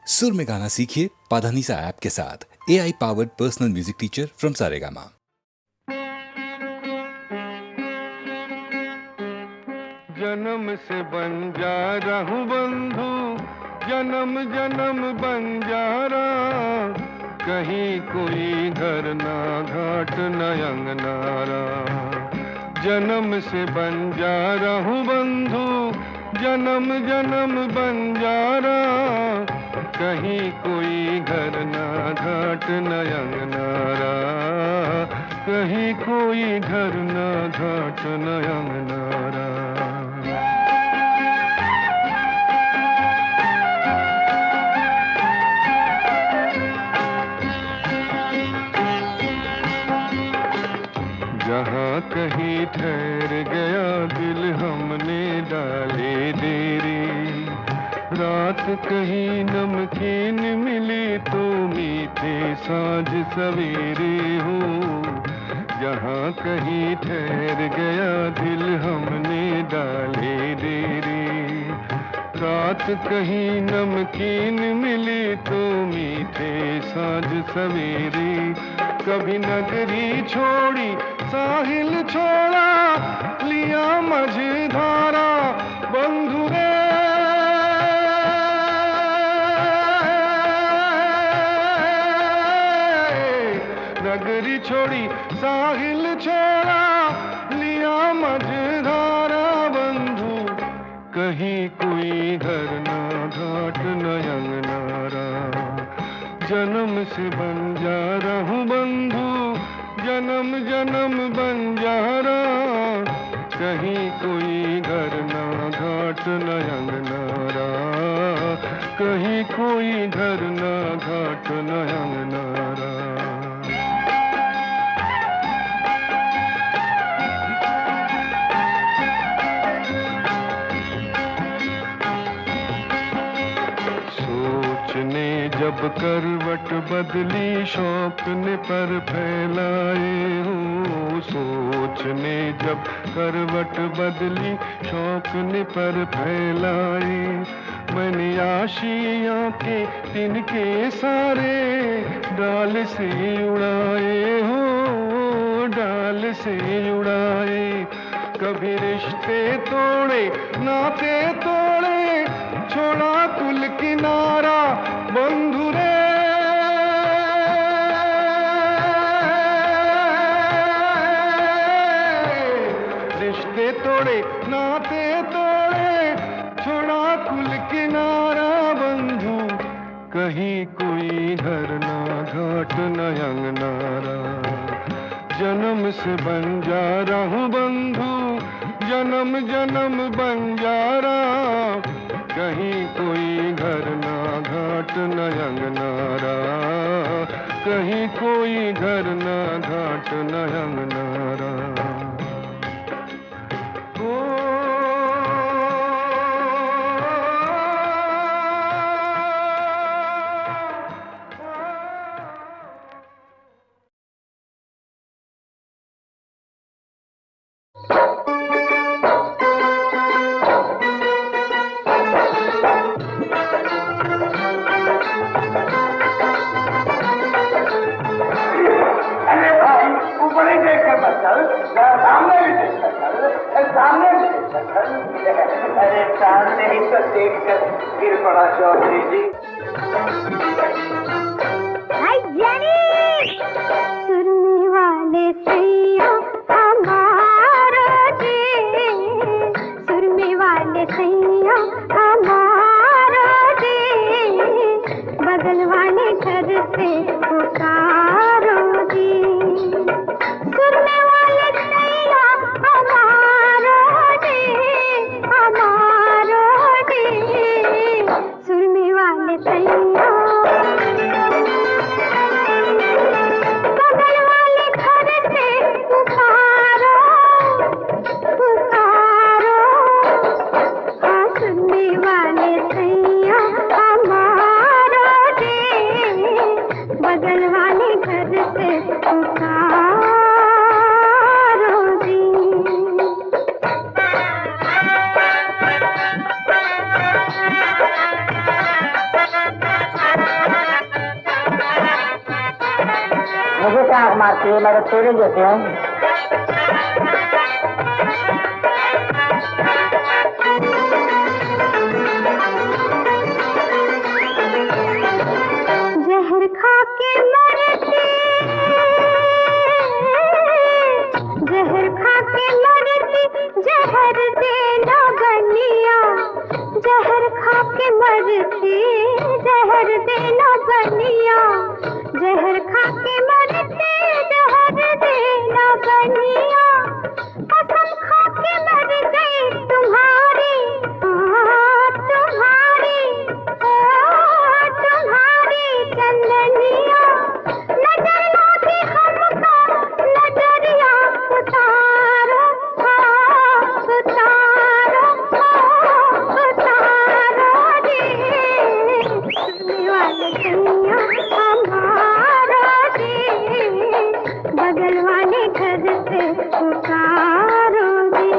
सुर में गाना सीखिए पाधानीसा ऐप के साथ। AI powered personal music teacher from Saregama. जन्म से बंजारा हूँ बंधु, जन्म जन्म बंजारा, कहीं कोई घर ना घाट न अंगनारा। जन्म से बंजारा हूँ बंधु, जन्म जन्म बंजारा, कहीं कोई घर ना घाट न अंगनारा, कहीं कोई घर ना घाट न अंगनारा। जहाँ कहीं ठहर गया दिल हमने डाले देरी, रात कहीं नमकीन मिली तो मीठे साँझ सवेरे हो। जहाँ कहीं ठहर गया दिल हमने डाले देरी, रात कहीं नमकीन मिली तो मीठे साँझ सवेरे। कभी नगरी छोड़ी साहिल छोड़ा, लिया मझधारा बंधु रे। नगरी छोड़ी साहिल छोड़ा, लिया मझधारा बंधु, कहीं कोई घर ना घाट न अंगनारा। जन्म से बंजारा हूँ बंधु, जन्म जन्म बंजारा, कहीं कोई घर ना घाट न अंगनारा, कहीं कोई घर ना घाट न अंगनारा। सोचने जब करवट बदली शौक ने पर फैलाए हो। सोचने जब करवट बदली शौक ने पर फैलाए, मैंने आशियाँ के तिनके सारे डाल से उड़ाए हो, डाल से उड़ाए। कभी रिश्ते तोड़े नाते तोड़े, छोड़ा कुल किनारा बंधु रे। रिश्ते तोड़े नाते तोड़े, छोड़ा कुल किनारा बंधु, कहीं कोई घर ना घाट न अंगनारा। जन्म से बंजारा हूँ बंधु, जन्म जन्म बंजारा, कहीं कोई घर ना घाट न अंगनारा, कहीं कोई घर ना घाट न अंगनारा। अरे सामने ही तो देखकर गिर पड़ा चौधरी जी। सुनने वाले सैया हमारा जी, सुनने वाले सैया हमारा जी, बगल वाले घर से पुकारो जी। सुनने वाले सैया हमारा जी, हमारा जी, सुनने वाले सैया बगल वाले घर से पुकारो, पुकारो। हाँ सुनने वाले सैया हमारा जी, बगल वाले घर से पुकारो जी। मुझे क्या आँख मारती है, मैं तो तेरे जैसे हूँ। जहर खा के मरती, जहर खा के मरती, जहर देना बनिया, जहर खा के मरती, जहर देना बनिया, जहर खा के मरती, जहर देना बनिया, कसम खा के मर गई तुम्हारी, तुम्हारी, तुम्हारी चंदनिया, नजर लाती हमको नजरिया, उतारो, उतारो, उतारो रे, सुनने वाले कन्या हमारा रे, बगल वाले घर से पुकारो रे।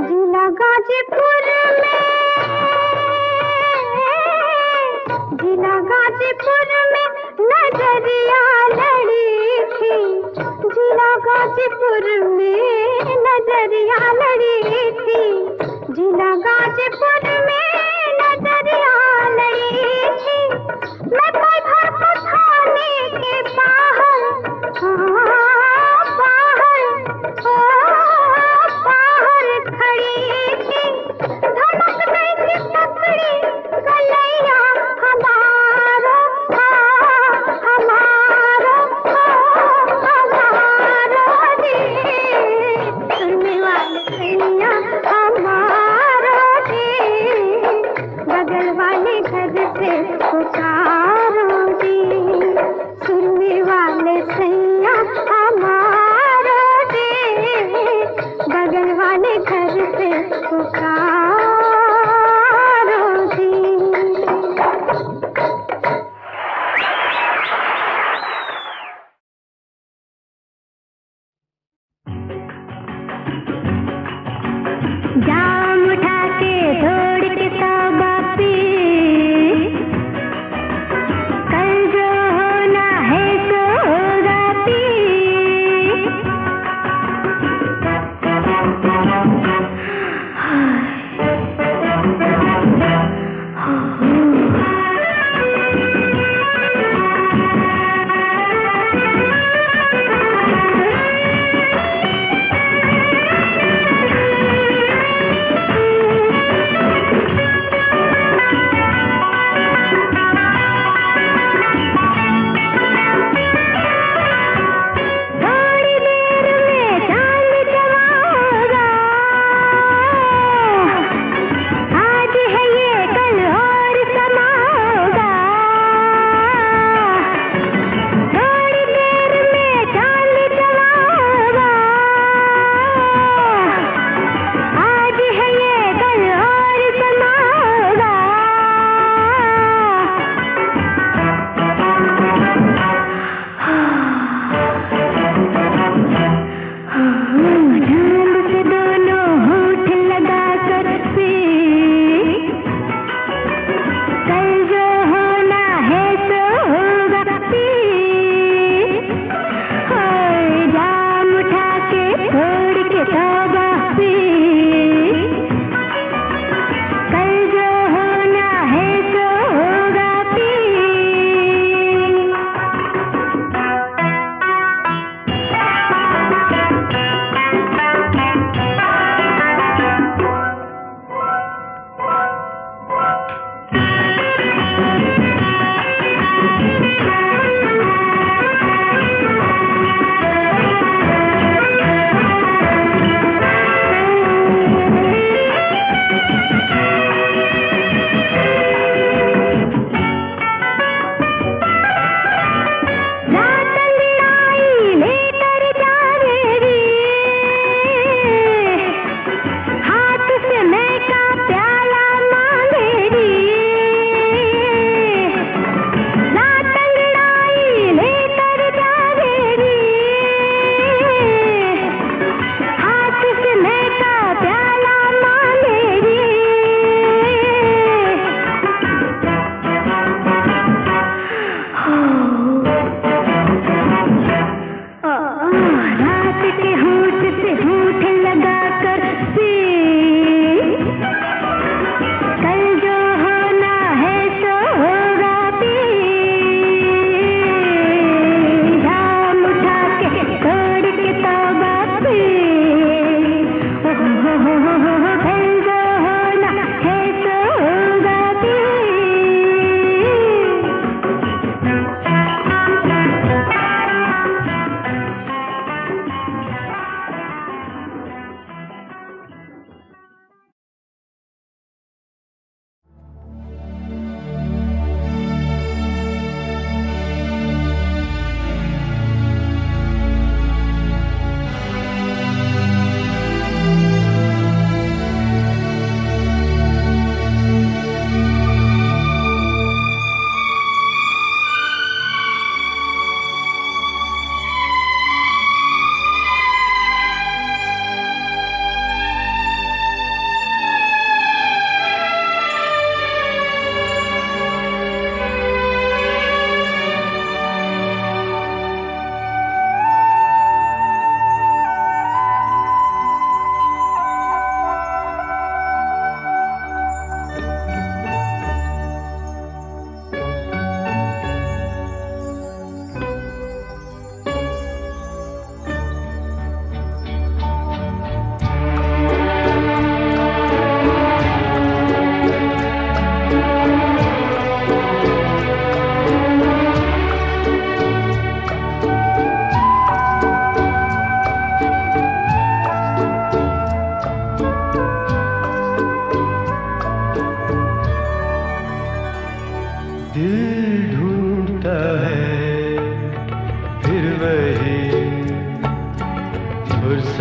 जिला गाजीपुर में, जिला गाजीपुर में नजरिया लड़ी थी, जिला गाजीपुर में नजरिया लड़ी थी, जिला गाजीपुर में नजरिया लड़ी थी, मैं पल भर को थाने के बाहर, बाहर खड़ी थी, धड़क गई थी पकड़ी गलैया हमारो, हमारो, हमारो रे, सुनने वाले कन्या हमारो रे, बगल वाले घर से पुकारो रे, सुनने वाले सैया हमारो रे, बगल वाले घर से पुकारो रे। जाम उठा के दौड़ के तौबा पी,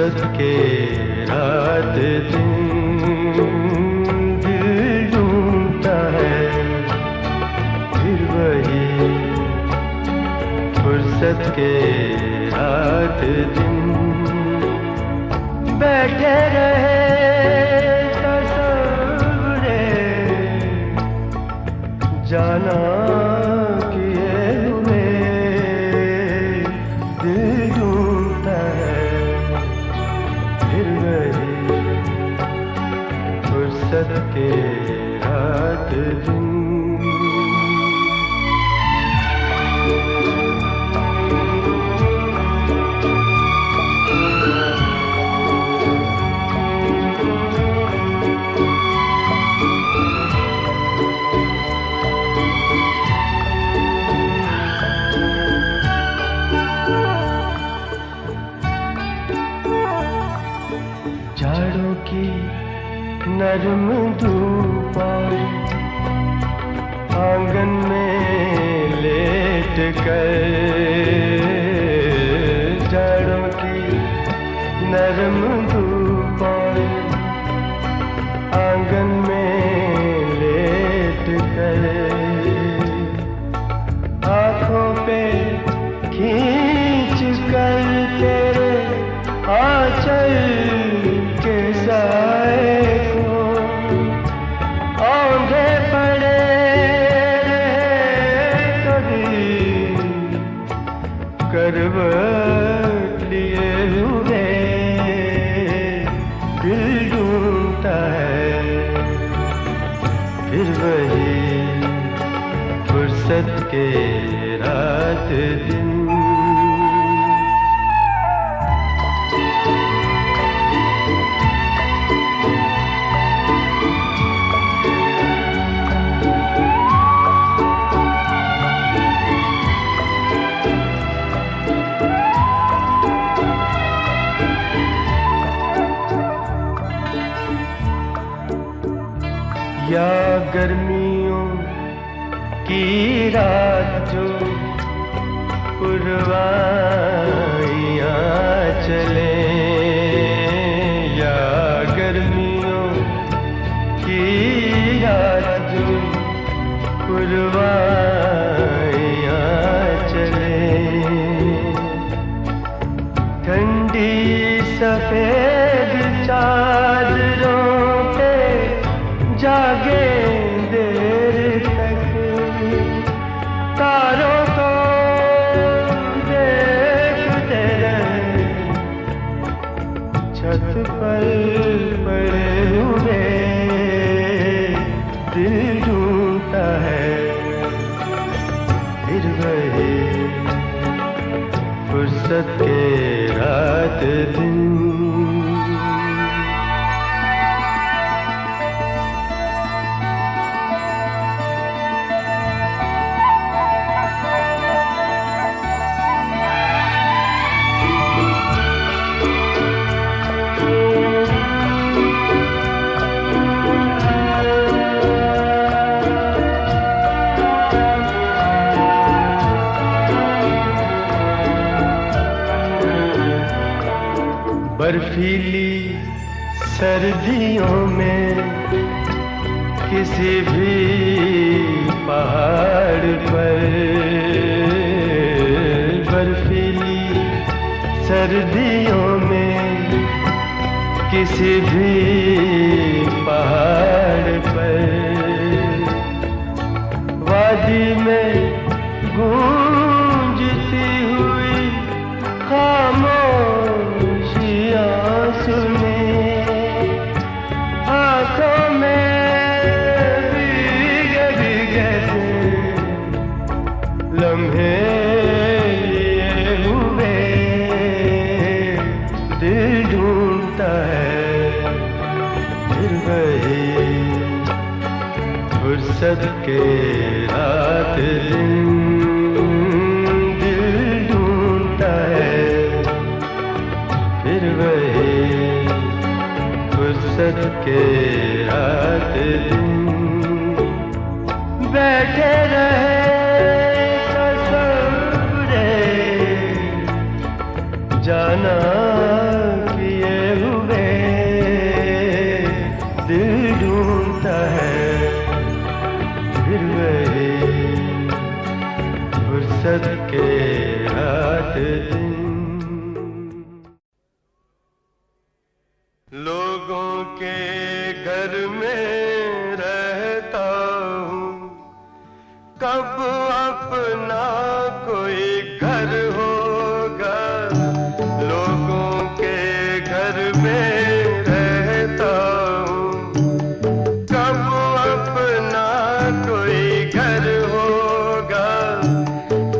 फुर्सत के रात दिन दिल ढूंढता है फिर वही फुर्सत के रात दिन बैठे रहे तस्वुरे जाना किए हुए दिल ढूंढता है फिर वही फुर्सत के रात दिन झाड़ों की नरम धूप आंगन में लेट कर झाड़ों की नरम धूप आंगन में लेट कर आँखों पे खींच कर तेरे आंचल के साए को औंधे पड़े कभी करवट लिए हुए दिल ढूंढता है फिर वही फुर्सत के रात दिन या गर्मियों की रात जो पुरवाइयाँ चले या गर्मियों की रात जो पुरवाइयाँ चले ठंडी सफेद चादरों पे जागे देर तक तारों को देखते रहे छत पर पड़े हुए दिल ढूंढता है फिर वही फुर्सत के रात दिन बर्फीली सर्दियों में किसी भी पहाड़ पर बर्फीली सर्दियों में किसी भी पहाड़ पर वादी में गूंजती हुई खामोशियाँ सुने आँखों में भीगे भीगे लम्हे लिए हुए दिल ढूंढता है फिर वही फुर्सत के रात दिन दिल ढूंढता है फिर वही फुर्सत के रात दिन बैठे रहे तस्वुरे जाना कि फुर्सत के रात दिन। लोगों के घर में रहता हूँ, कब अपना कोई घर होगा। लोगों के घर में रहता हूँ, कब अपना कोई घर होगा।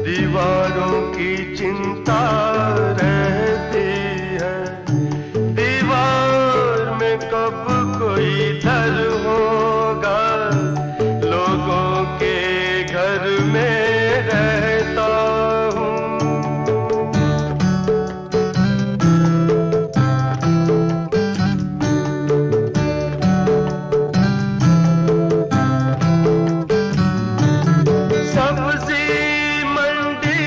दीवारों की चिंता रहती है, दीवार में कब कोई दर होगा। लोगों के घर में रहता हूँ। सब्जी मंडी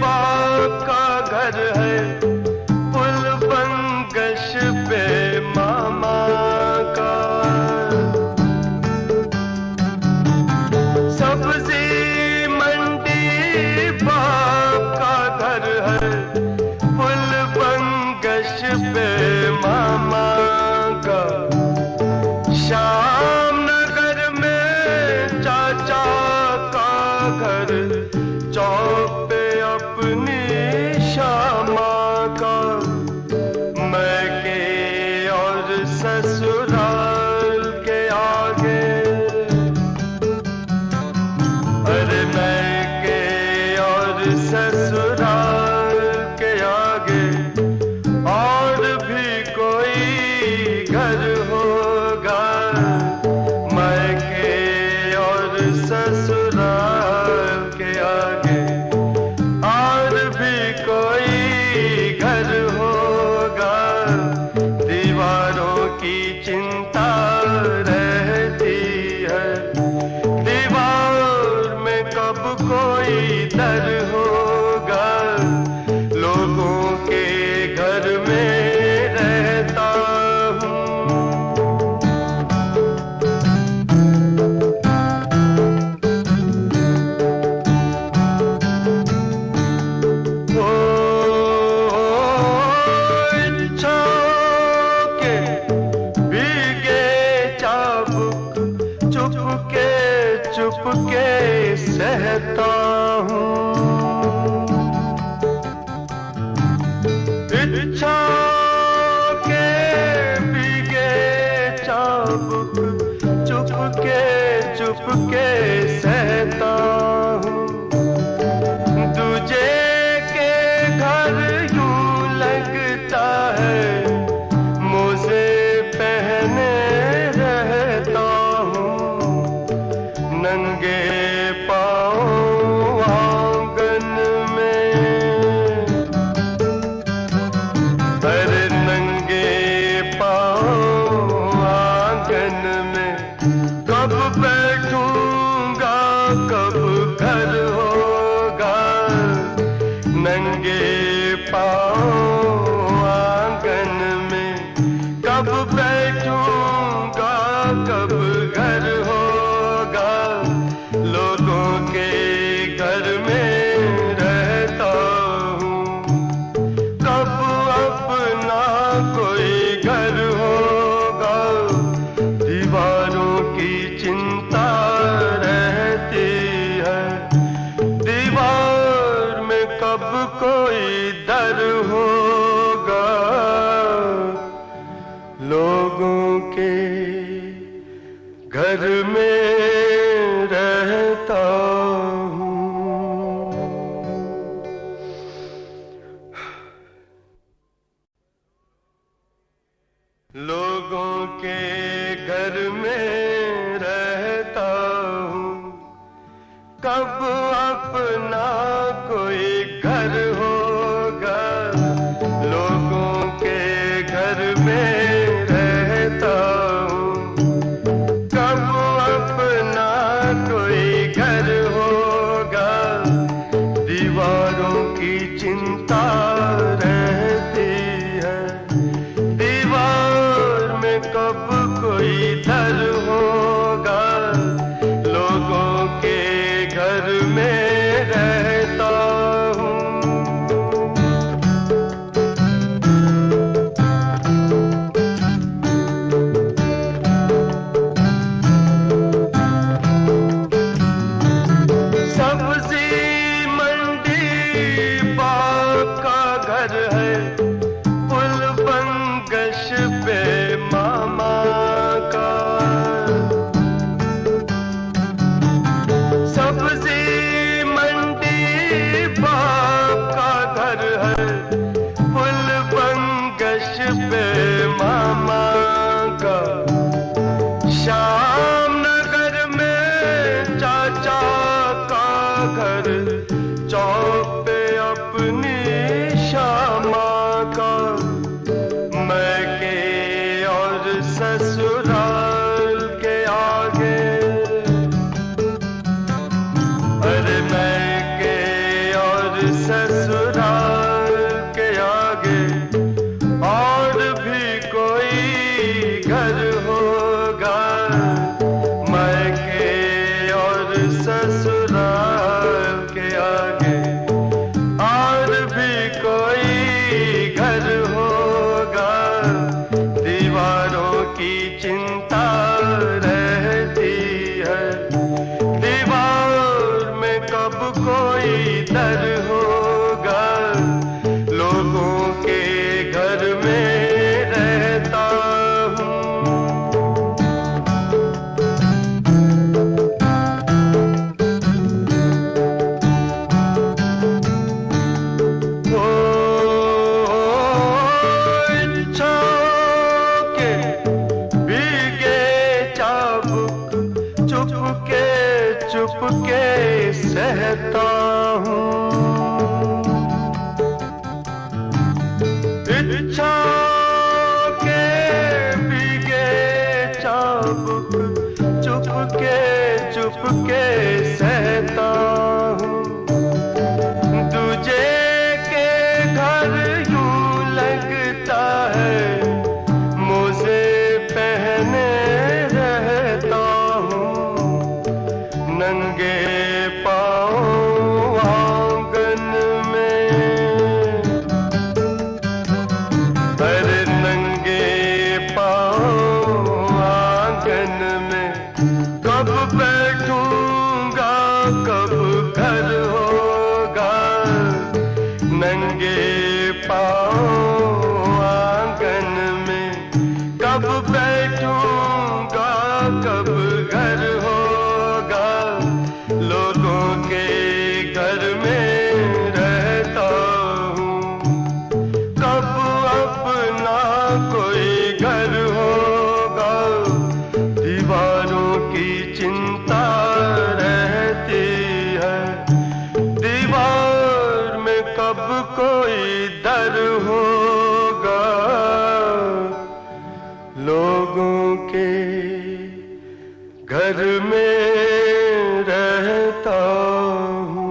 बाग का घर है, पुल बंगश पे मामा का। सब्जी मंडी बाग का घर है, पुल बंगश पे मामा का। श्याम नगर में चाचा का घर, चौक पे अपनी श्यामा का। मैके और ससुराल के आगे, अरे मैके और ससुराल के आगे और भी कोई घर होगा। मैके और ससुराल के आगे और भी कोई घर होगा। दीवारों की चिंता रहती है, दीवार में कब कोई दर होगा। लोगों के घर में रहता हूँ। ओ इच्छाओं के भीगे चाबुक, चुपके चुपके सहता हूँ। इच्छाओं के भीगे चाबुक, चुपके चुपके सहता हूँ। दूजे के घर यूं लगता है, मोजे पहने रहता हूँ। नंगे पाँव आंगन में, अरे नंगे पाँव आंगन में। कब बैठूंगा कब घर होगा। नंगे पाँव आंगन में, कब बैठूंगा कब घर होगा। लोगों के घर में रहता हूँ, कब अपना कोई घर होगा। दीवारों की चिंता रहती है, दीवार में कब कोई दर होगा। लोगों के घर में रहता हूँ। लोगों के घर में रहता हूँ, कब अपना कोई घर होगा। लोगों के घर में रहता हूँ, कब अपना कोई घर होगा। दीवारों की चिंता रहती है, दीवार में कब कोई दर होगा। लोगों के घर में रह श्याम नगर में चाचा का घर, चौक पे अपनी श्यामा का, मैके और ससुराल के आगे, अरे मैके और ससुराल के आगे और भी कोई घर होगा, मैके और ससुराल के आगे और भी कोई घर होगा। दीवारों की चिंता रहती है, दीवार में कब कोई दर होगा, लोगों के घर में रहता हूँ। इच्छाओं के भीगे चाबुक चुपके चुपके सहता हूँ। इच्छा के भीगे चाबुक चुपके चुपके सहता हूँ। दूजे के घर यूं लगता है मोजे पहने रहता हूँ। नंगे पाँव आंगन में, अरे नंगे पाँव आंगन में, कब बैठूंगा कब घर होगा। नंगे पाँव आंगन में, कब बैठूंगा कब घर होगा। लोगों के घर में रहता हूँ, कब अपना कोई घर होगा। दीवारों की चिंता रहती है, दीवार में कब कोई दर होगा। लोगों के घर में रहता हूँ।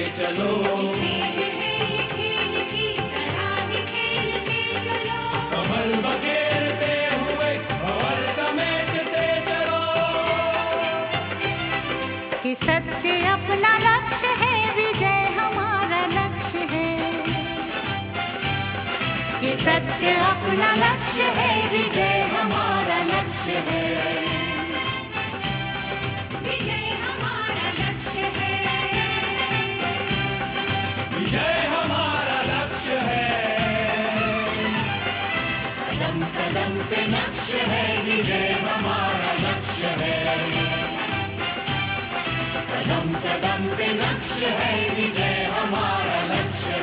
चलो, कमल बखेरते हुए भंवर समेटते चलो। कि सत्य अपना लक्ष्य है, विजय हमारा लक्ष्य है। कि सत्य अपना लक्ष्य है, विजय हमारा लक्ष्य है। विजय हमारा लक्ष्य है। विजय हमारा लक्ष्य है। कदम कदम पे लक्ष्य है, विजय हमारा लक्ष्य है। कदम कदम पे लक्ष्य है, विजय हमारा लक्ष्य है।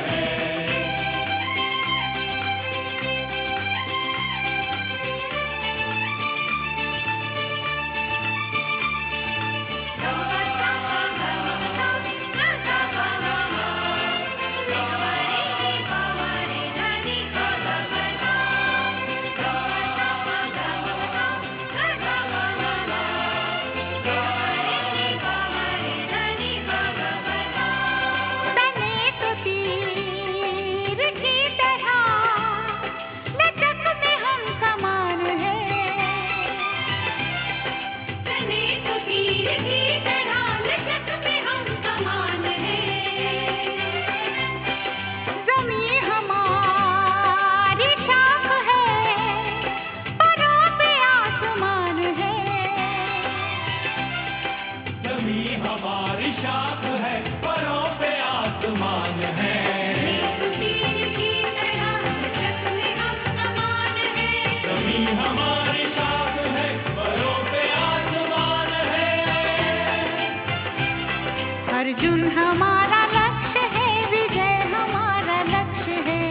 अर्जुन हमारा लक्ष्य है, विजय हमारा लक्ष्य है।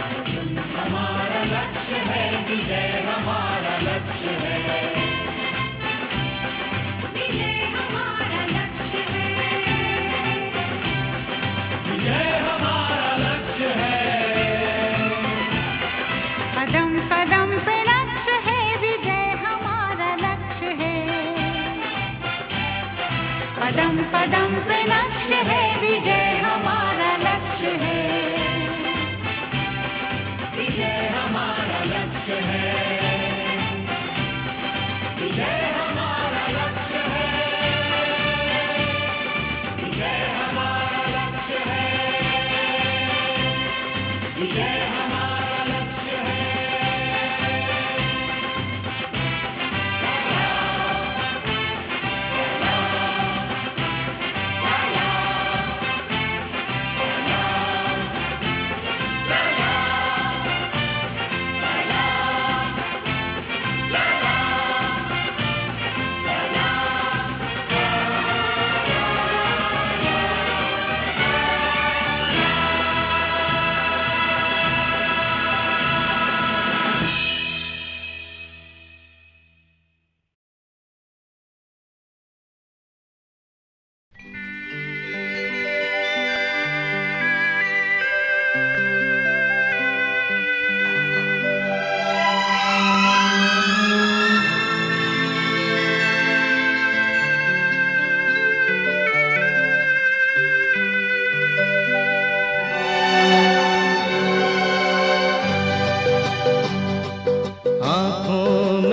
अर्जुन हमारा लक्ष्य है, विजय हमारा लक्ष्य है। विजय हमारा लक्ष्य है। विजय हमारा लक्ष्य है। कदम कदम पे लक्ष्य है, विजय हमारा लक्ष्य है। कदम कदम पे लक्ष्य है, विजय हमारा लक्ष्य है। विजय हमारा लक्ष्य है। विजय हमारा लक्ष्य है। विजय हमारा लक्ष्य है। विजय हमारा लक्ष्य है।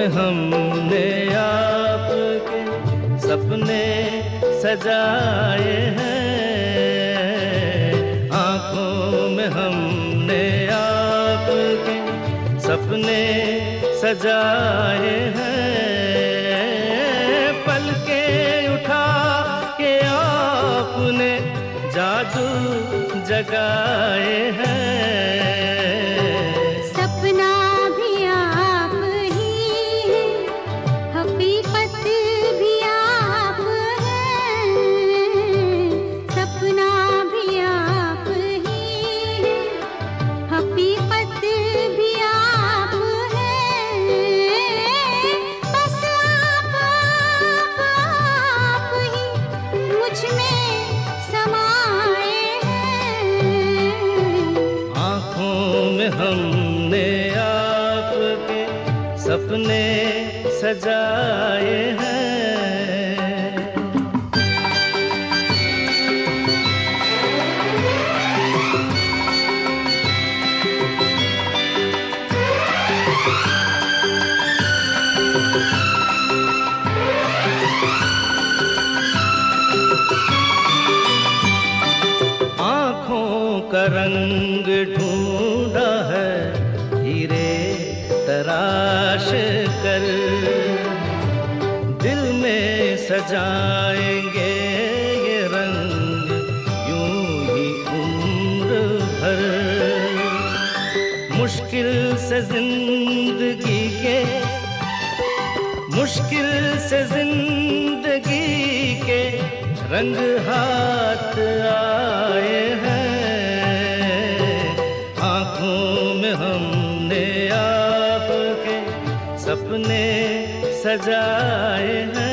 हमने आपके सपने सजाए हैं, आँखों में हमने आपके सपने सजाए हैं। पलकें उठा के आपने जादू जगाए हैं। सपना भी आप ही है, हकीकत भी आप है। सपना भी आप ही है, हकीकत भी आप है। बस आप ही मुझ में समाए हैं। आँखों में हमने आपके सपने सजाए हैं। का रंग ढूंढा है हीरे तराश कर, दिल में सजाएंगे ये रंग यूं ही उम्र भर। मुश्किल से जिंदगी के, मुश्किल से जिंदगी के रंग हाथ आए हैं, आँखों में हमने आपके सपने सजाए हैं।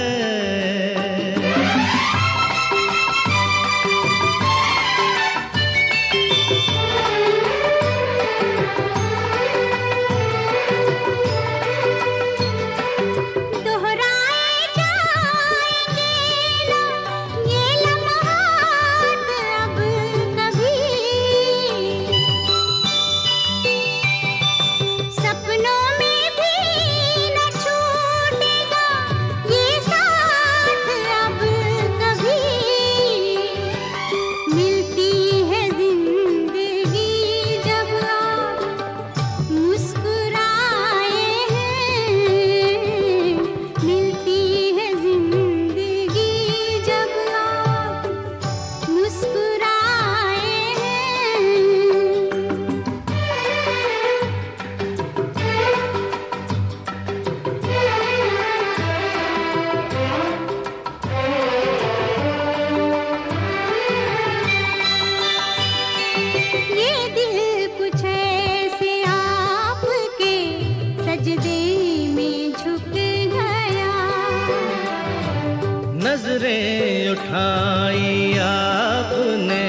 नजरें उठाई आपने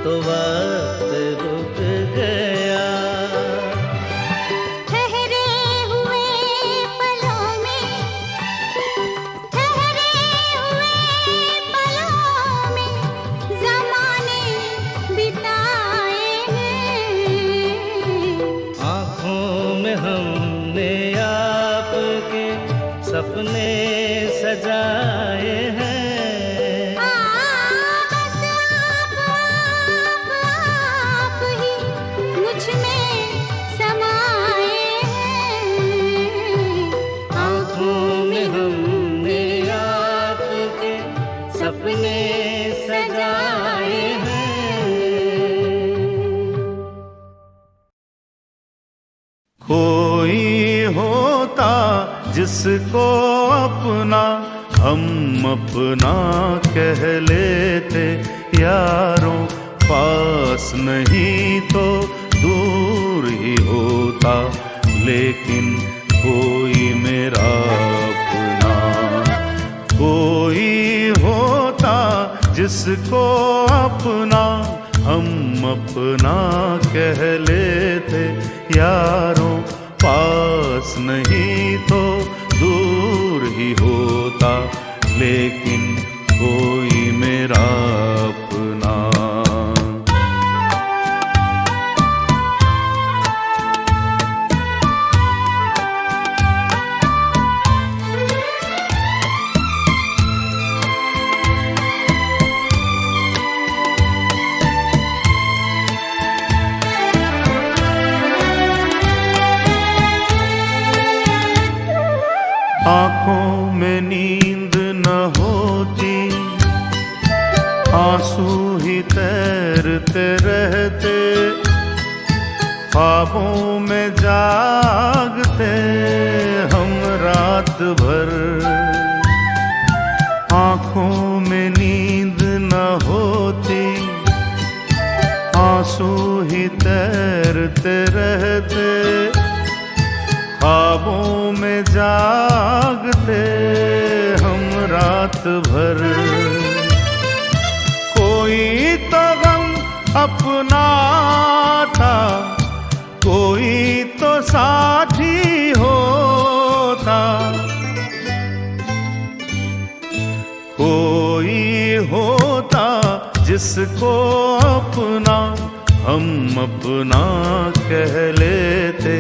तो वक्त रुक गया, ठहरे हुए पलों में, ठहरे हुए पलों में ज़माने बिताए हैं। आँखों में हमने आपके सपने सजाए हैं। बस आप ही मुझ में समाए हैं। आँखों में हमने आपके सपने सजाए हैं। कोई होता जिसको अपना हम अपना कह लेते यारों, पास नहीं तो दूर ही होता, लेकिन कोई मेरा अपना। कोई होता जिसको अपना हम अपना कह लेते यारों, पास नहीं तो दूर ही होता, लेकिन कोई मेरा अपना। आँखों में नींद न होती, आंसू ही तैरते रहते, ख्वाबों में जागते हम रात भर। आँखों में नींद न होती, आंसू ही तैरते रहते, ख्वाबों में जागते हम रात भर। कोई तो गम अपना था, कोई तो साथी होता, कोई होता जिसको अपना हम अपना कह लेते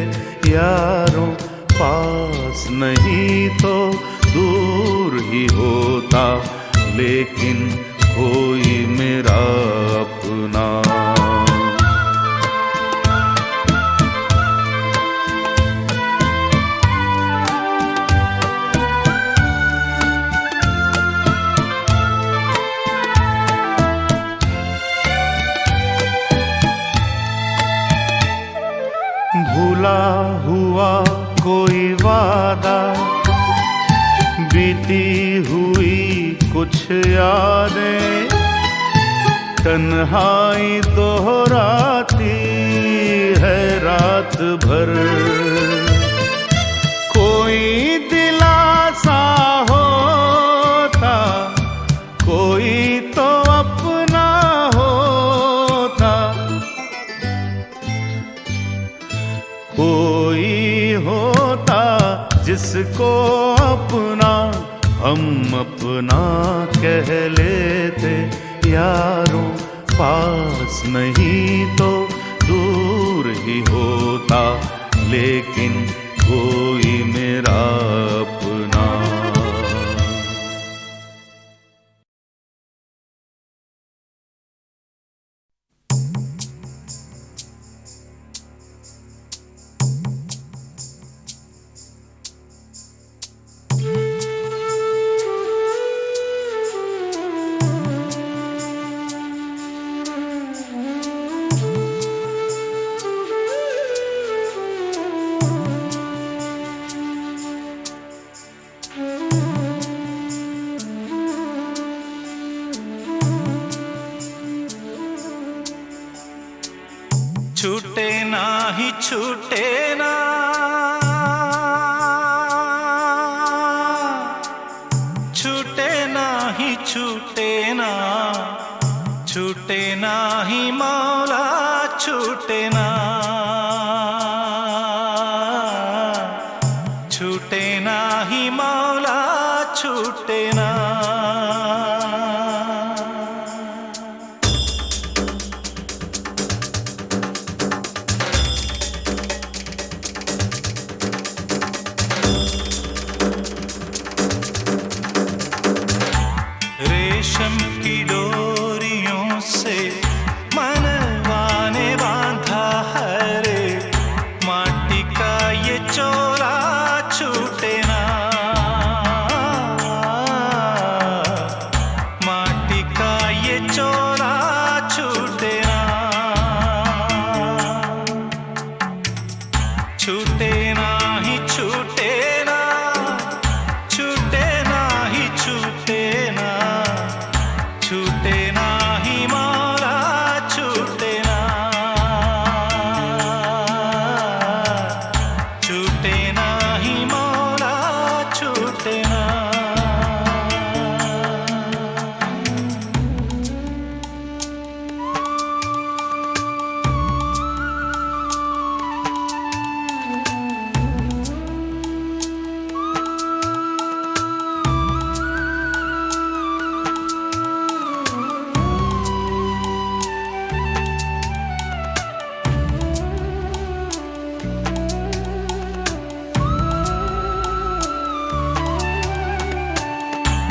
यारों, पास नहीं तो दूर ही होता, लेकिन कोई मेरा अपना। बीती हुई कुछ यादें तन्हाई दोहराती है रात भर। कोई दिलासा होता, कोई तो अपना होता, कोई होता जिसको अपना हम अपना कह लेते। यारों पास नहीं तो दूर ही होता, लेकिन कोई मेरा अपना। छूटे ना ही छूटे ना, छूटे ना ही छूटे ना, छूटे ना ही मौला छूटे ना, छूटे ना ही मौला छूटे ना। रेशम की डोरियों से मनवा ने बांधा है रे, माटी का ये चोला छूटे ना, माटी का ये चोला छूटे ना, छूटे ना ही छूटे ना, छूटे ना ही छूटे ना, छूटे ना ही मौला छूटे ना, छूटे ना ही मौला छूटे ना।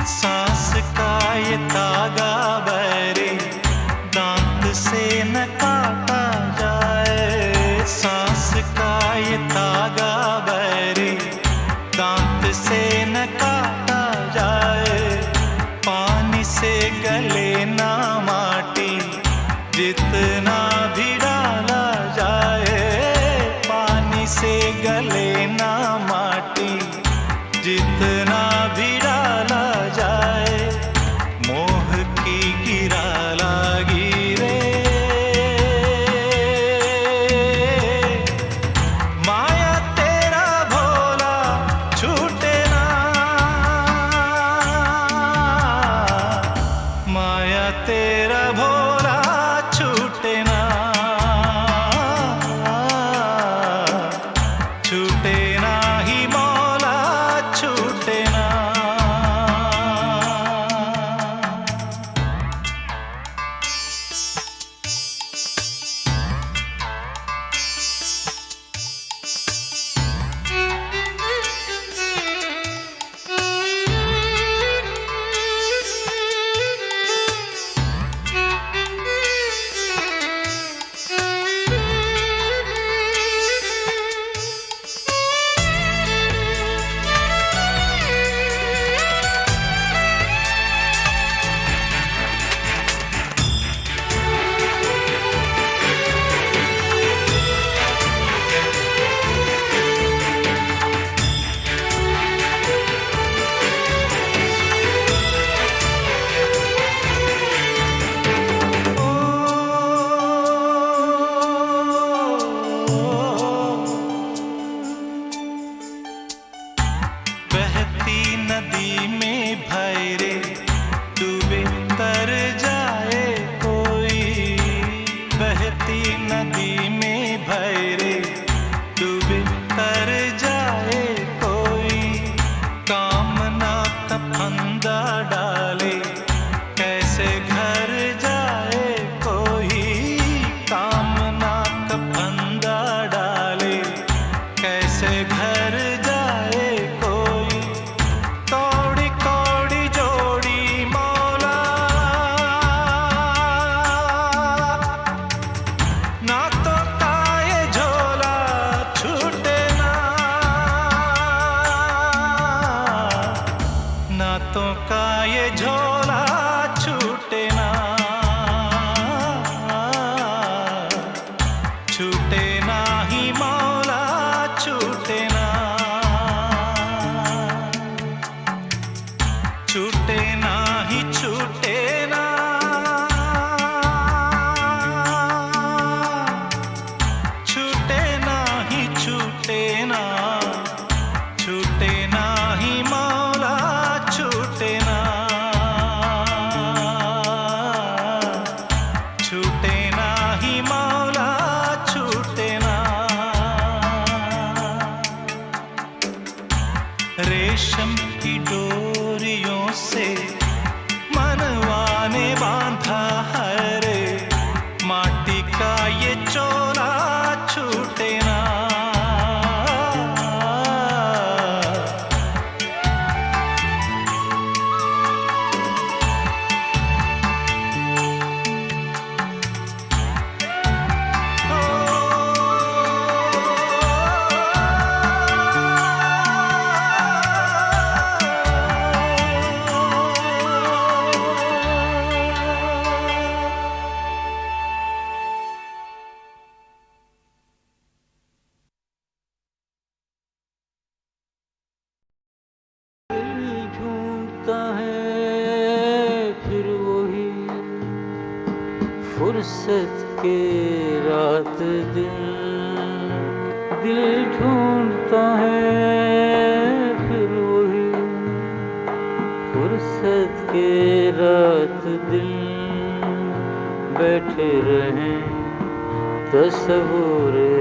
सांस का ये धागा बहरे दांत से न काटा जाए, सांस का ये धागा बहरे दांत से न काटा जाए, पानी से गले ना माटी जितना भी डाला जाए, पानी से गले ना माटी जितना भी डाला जाए, मोह का ये झोला छूटे ना, छूटे ना ही मौला छूटे ना, छूटे ना ही छूटे ना, छूटे ना ही छूटे ना, छूटे ना ही मौला छूटे ना, छूटे ना ही मौला छूटे ना। रेशम की डोरियों से मनवा ने बांधा हरे, माटी का ये चोला छूटे ना। ढूंढता है फिर वही फुर्सत के रात दिन, दिल ढूंढता है फिर वही फुर्सत के रात दिन, बैठे रहें तस्वुरे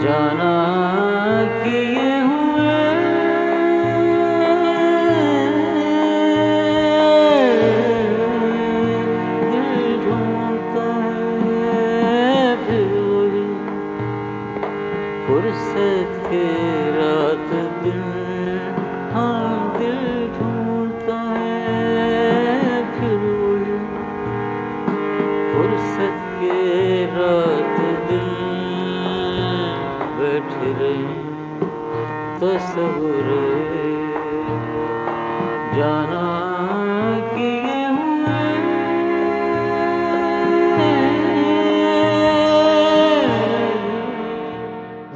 जाना किए हुए, फुर्सत के रात दिन, हाँ दिल ढूंढता है फिर वही फुर्सत के रात दिन, बैठे रहे तस्वुरे जाना किए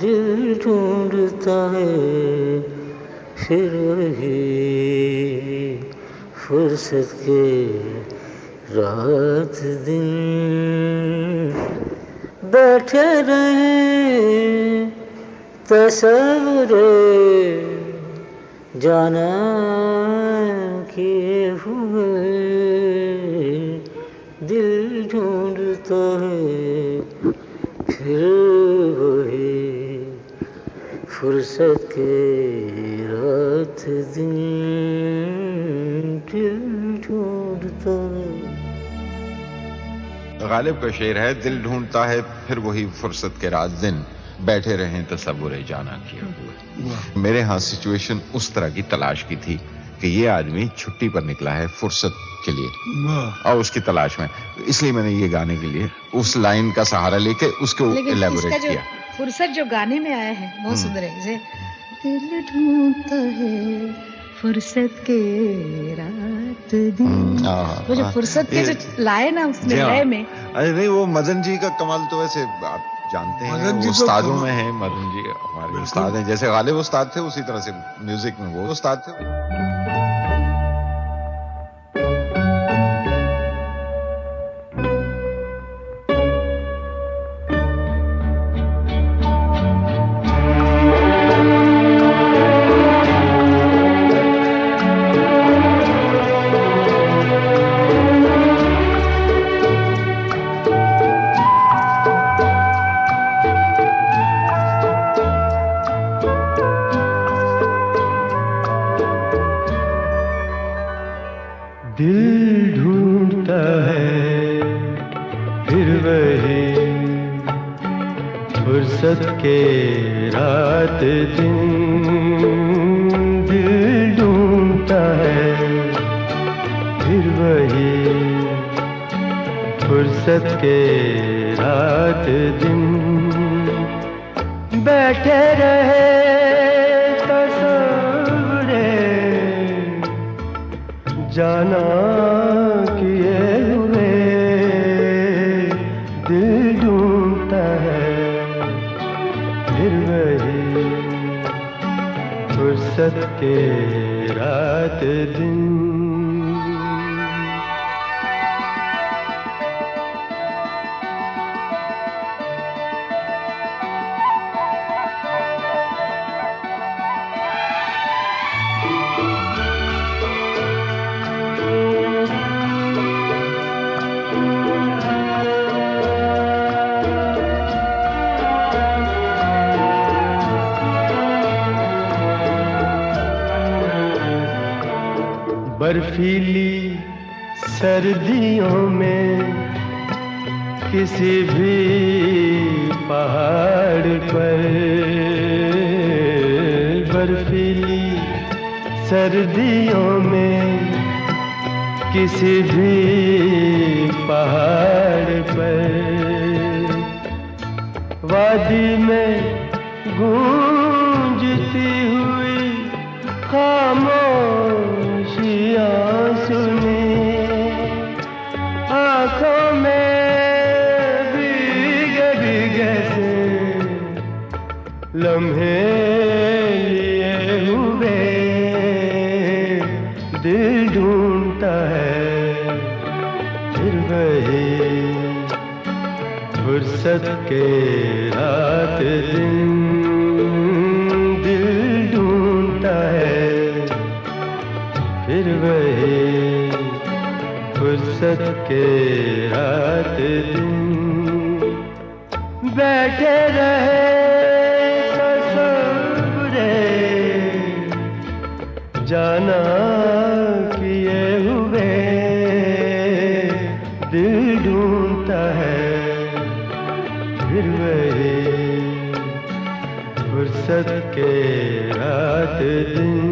दिल ढूंढता है फिर वही फुर्सत के रात दिन, बैठे रहे तस्वुरे जाना किए हुए, दिल ढूंढता है फिर वही फुर्सत के रात दिन, दिल ढूंढता है। गालिब का शेर है, दिल ढूंढता है फिर वही फुर्सत के रात दिन, बैठे रहें तसव्वुरे जाना किए हुए। मेरे यहाँ सिचुएशन उस तरह की तलाश की थी कि ये आदमी छुट्टी पर निकला है फुर्सत के लिए और उसकी तलाश में, इसलिए मैंने ये गाने के लिए उस लाइन का सहारा लेके उसको इलेबोरेट किया। फुर्सत जो गाने में आया है बहुत सुंदर है, जैसे दिल ढूंढता है फुर्सत के रात दिन, वो जो फुर्सत के जो लाए ना उसमें लय में, अरे नहीं वो मदन जी का कमाल तो वैसे आप जानते हैं, वो उस्तादों में है, मदन जी हमारे उस्ताद हैं, जैसे गालिब उस्ताद थे उसी तरह से म्यूजिक में वो उस्ताद थे। दिल ढूंढता है फिर वही फुर्सत के रात दिन, दिल ढूंढता है फिर वही फुर्सत के रात दिन, बैठे रहे तस्वुरे जाना किए हुए दिल ढूंढता है फिर वही फुर्सत के रात दिन। बर्फीली सर्दियों में किसी भी पहाड़ पर, बर्फीली सर्दियों में किसी भी पहाड़ पर, वादी में गूंजती हुई खामोशियाँ सुनी, आँखों में भीगे भीगे से लम्हे लिए हुए दिल ढूंढता है फिर वही फुर्सत के रात दिन। दिल ढूंढता है फिर वही फुर्सत के रात दिन। बैठे रहे ससुरे जाना किए हुए दिल ढूंढता है फिर वही फुर्सत के रात दिन।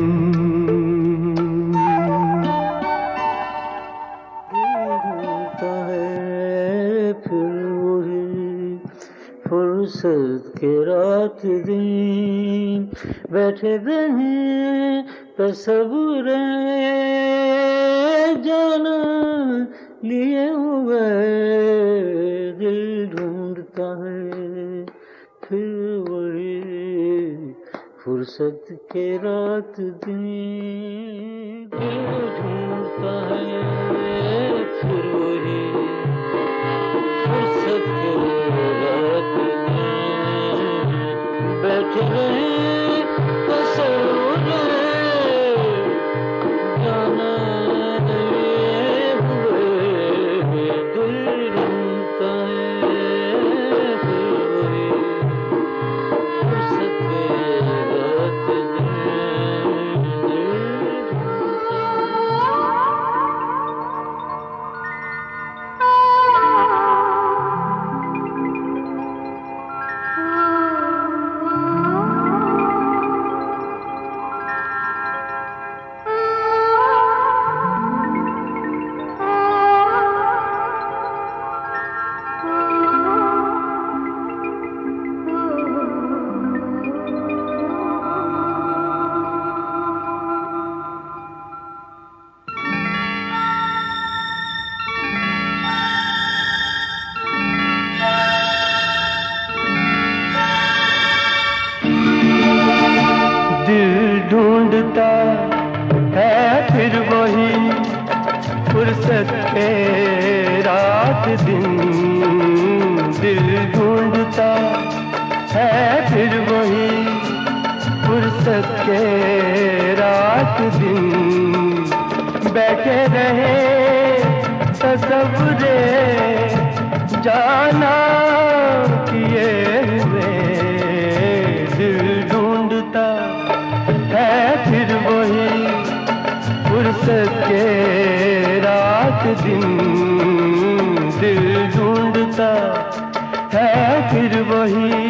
फुर्सत के रात दिन बैठे रहे तस्वुर जाना लिए हुए दिल ढूंढता है फिर वही फुर्सत के रात दिन। दिल ढूंढता है फिर वही फुर्सत के रात बैठे रहे तस्वुर जाना लिए हुए दिल ढूंढता है फिर वही फुर्सत के रात दिन। ढूंढता है फिर वही फुर्सत के रात दिन। दिल ढूंढता है फिर वही फुर्सत के रात दिन। बैठे रहे तस्वुरे जाना किए हुए दिल ढूंढता है फिर वही फुर्सत के रात दिन। दिल ढूंढता है फिर वही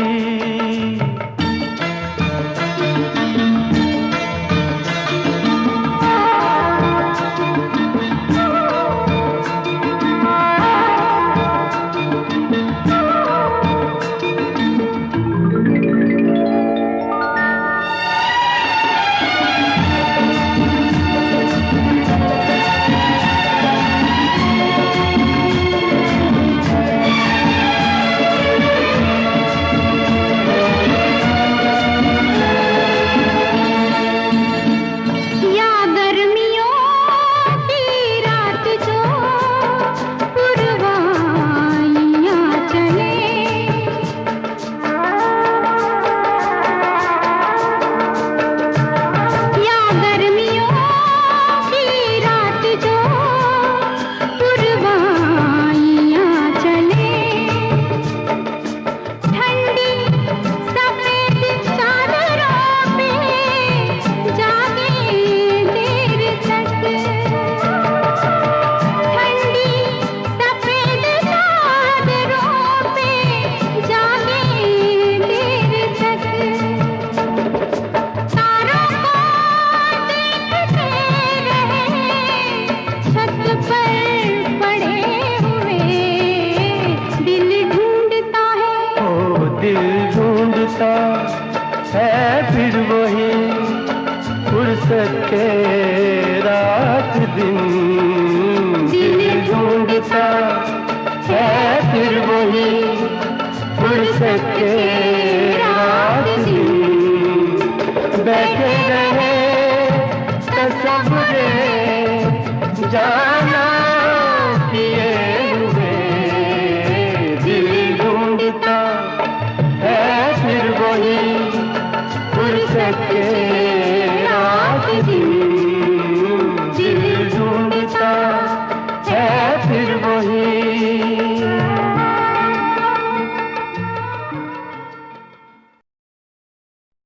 दिन दिल ढूंढता है फिर वही फुर्सत के रात दिन बैठे रहे तसव्वुरे जान